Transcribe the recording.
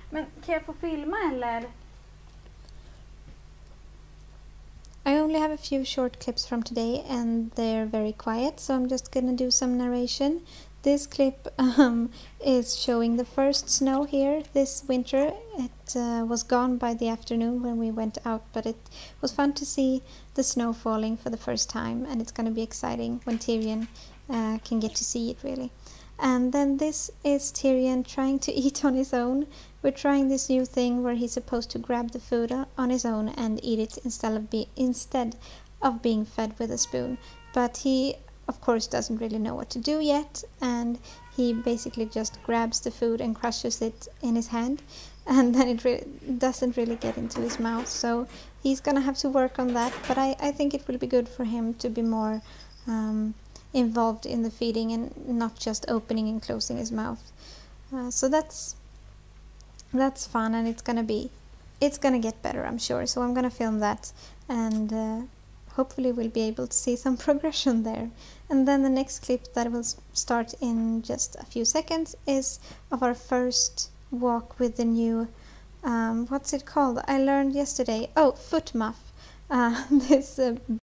Men kan jag få filma eller? I only have a few short clips from today and they're very quiet, so I'm just gonna do some narration. This clip is showing the first snow here this winter. It was gone by the afternoon when we went out, but it was fun to see the snow falling for the first time, and it's gonna be exciting when Tyrion can get to see it really. And then this is Tyrion trying to eat on his own. We're trying this new thing where he's supposed to grab the food on his own and eat it instead of being fed with a spoon. But he, of course, doesn't really know what to do yet, and he basically just grabs the food and crushes it in his hand, and then it doesn't really get into his mouth. So he's gonna have to work on that, but I think it will be good for him to be more involved in the feeding and not just opening and closing his mouth. So that's fun, and it's gonna get better, I'm sure. So I'm gonna film that, and hopefully we'll be able to see some progression there. And then the next clip that will start in just a few seconds is of our first walk with the new what's it called? I learned yesterday. Oh, foot muff. This